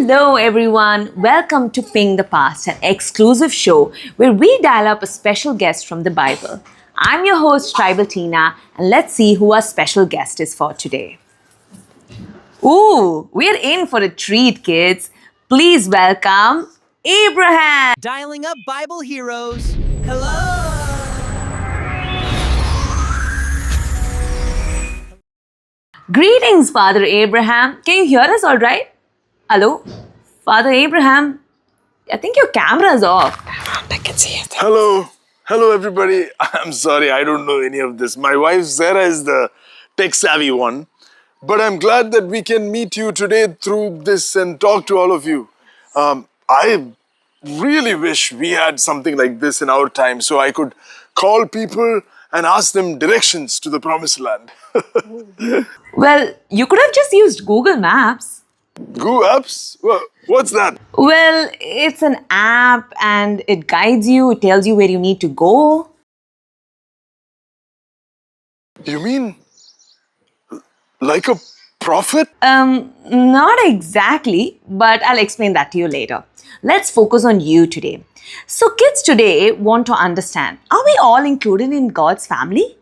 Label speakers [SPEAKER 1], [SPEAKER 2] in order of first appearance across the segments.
[SPEAKER 1] Hello, everyone. Welcome to Ping the Past, an exclusive show where we dial up a special guest from the Bible. I'm your host, Tribal Tina, and let's see who our special guest is for today. Ooh, we're in for a treat, kids. Please welcome Abraham.
[SPEAKER 2] Dialing up Bible heroes. Hello!
[SPEAKER 1] Greetings, Father Abraham. Can you hear us all right? Hello? Father Abraham, I think your camera's off. I can see it.
[SPEAKER 3] Hello everybody. I'm sorry, I don't know any of this. My wife Sarah is the tech savvy one. But I'm glad that we can meet you today through this and talk to all of you. I really wish we had something like this in our time so I could call people and ask them directions to the promised land.
[SPEAKER 1] Well, you could have just used Google Maps.
[SPEAKER 3] Google Apps? What's that?
[SPEAKER 1] Well, it's an app and it guides you, it tells you where you need to go.
[SPEAKER 3] You mean like a prophet?
[SPEAKER 1] Not exactly, but I'll explain that to you later. Let's focus on you today. So, kids today want to understand, are we all included in God's family?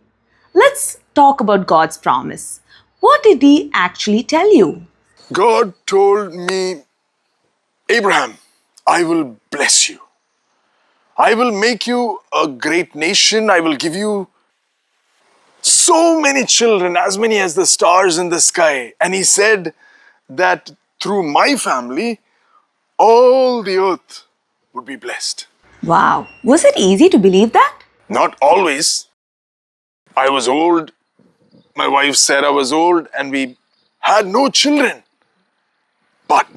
[SPEAKER 1] Let's talk about God's promise. What did He actually tell you?
[SPEAKER 3] God told me, Abraham, I will bless you. I will make you a great nation. I will give you so many children, as many as the stars in the sky. And he said that through my family, all the earth would be blessed.
[SPEAKER 1] Wow, was it easy to believe that?
[SPEAKER 3] Not always. I was old, my wife Sarah was old, and we had no children. But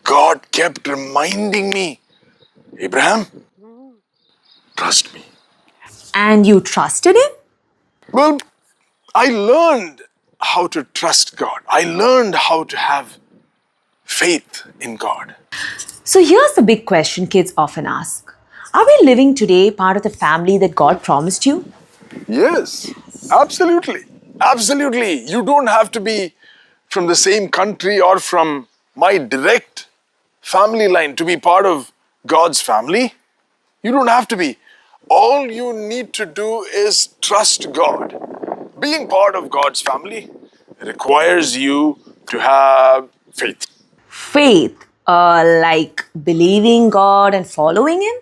[SPEAKER 3] God kept reminding me, Abraham, trust me.
[SPEAKER 1] And you trusted Him?
[SPEAKER 3] Well, I learned how to trust God. I learned how to have faith in God.
[SPEAKER 1] So here's the big question kids often ask. Are we living today part of the family that God promised you?
[SPEAKER 3] Yes, absolutely. Absolutely. You don't have to be from the same country or from my direct family line to be part of God's family. You don't have to be. All you need to do is trust God. Being part of God's family requires you to have faith.
[SPEAKER 1] Faith, like believing God and following Him?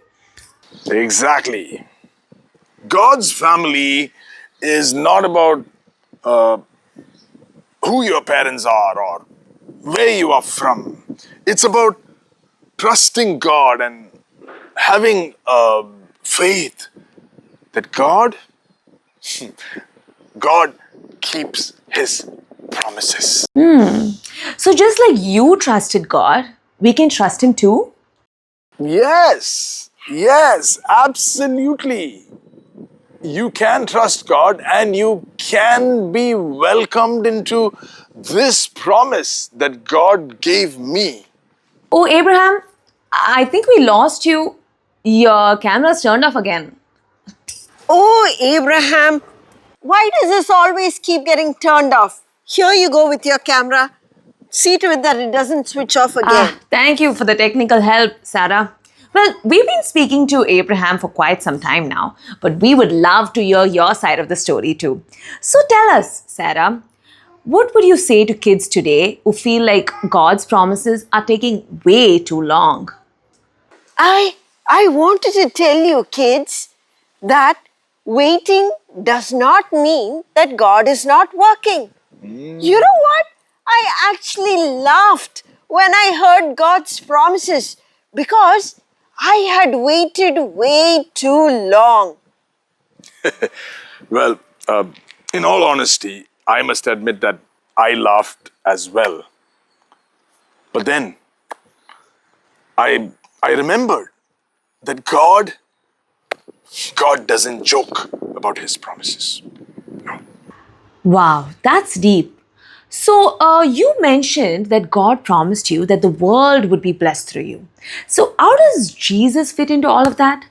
[SPEAKER 3] Exactly. God's family is not about who your parents are or where you are from. It's about trusting God and having faith that God keeps His promises.
[SPEAKER 1] So just like you trusted God, we can trust Him too?
[SPEAKER 3] Yes, absolutely. You can trust God and you can be welcomed into this promise that God gave me.
[SPEAKER 1] Oh, Abraham, I think we lost you. Your camera's turned off again.
[SPEAKER 4] Oh, Abraham, why does this always keep getting turned off? Here you go with your camera. See to it that it doesn't switch off again.
[SPEAKER 1] Thank you for the technical help, Sarah. Well, we've been speaking to Abraham for quite some time now, but we would love to hear your side of the story too. So tell us, Sarah, what would you say to kids today who feel like God's promises are taking way too long?
[SPEAKER 4] I wanted to tell you, kids, that waiting does not mean that God is not working. You know what? I actually laughed when I heard God's promises because I had waited way too long.
[SPEAKER 3] Well, in all honesty, I must admit that I laughed as well. But then I remembered that God doesn't joke about His promises. No.
[SPEAKER 1] Wow, that's deep. So, you mentioned that God promised you that the world would be blessed through you. So, how does Jesus fit into all of that?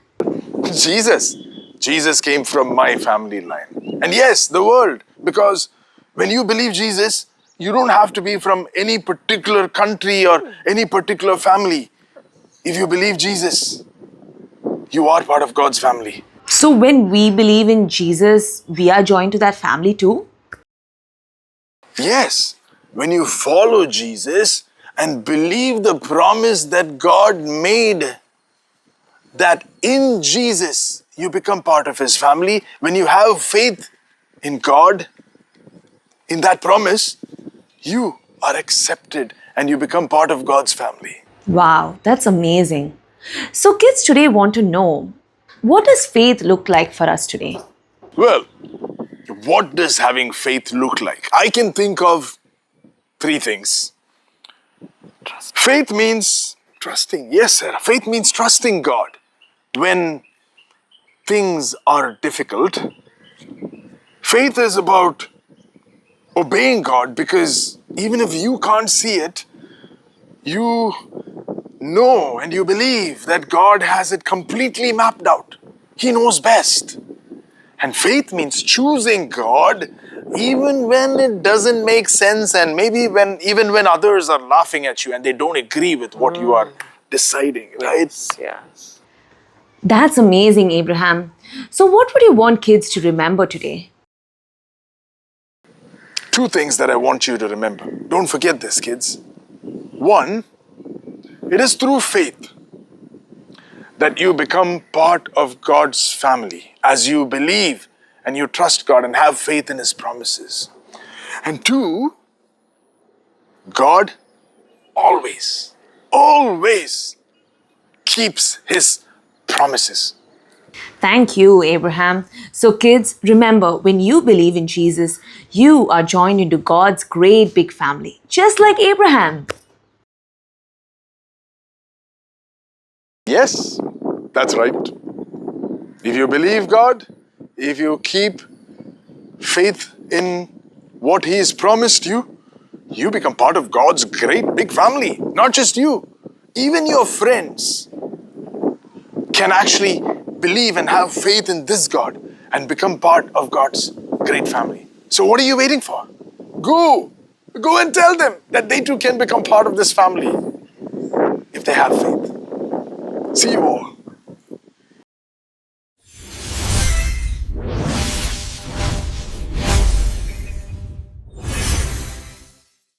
[SPEAKER 3] Jesus came from my family line. And yes, the world, because when you believe Jesus, You don't have to be from any particular country or any particular family. If you believe Jesus, you are part of God's family.
[SPEAKER 1] So when we believe in Jesus, we are joined to that family too?
[SPEAKER 3] Yes, when you follow Jesus and believe the promise that God made, that in Jesus you become part of His family, when you have faith in God, in that promise, you are accepted and you become part of God's family.
[SPEAKER 1] Wow, that's amazing. So kids today want to know, what does faith look like for us today?
[SPEAKER 3] Well, what does having faith look like? I can think of three things. Faith means trusting. Yes, Sarah. Faith means trusting God when things are difficult. Faith is about obeying God because even if you can't see it, you know and you believe that God has it completely mapped out. He knows best. And faith means choosing God even when it doesn't make sense and maybe even when others are laughing at you and they don't agree with what you are deciding, right?
[SPEAKER 4] Yes.
[SPEAKER 1] That's amazing, Abraham. So what would you want kids to remember today?
[SPEAKER 3] Two things that I want you to remember. Don't forget this, kids. One, it is through faith that you become part of God's family as you believe and you trust God and have faith in His promises. And two, God always, always keeps His promises.
[SPEAKER 1] Thank you, Abraham. So, kids, remember when you believe in Jesus, you are joined into God's great big family, just like Abraham.
[SPEAKER 3] Yes, that's right. If you believe God, if you keep faith in what He has promised you, you become part of God's great big family. Not just you, even your friends can actually believe and have faith in this God and become part of God's great family. So, what are you waiting for? Go and tell them that they too can become part of this family if they have faith. See you all.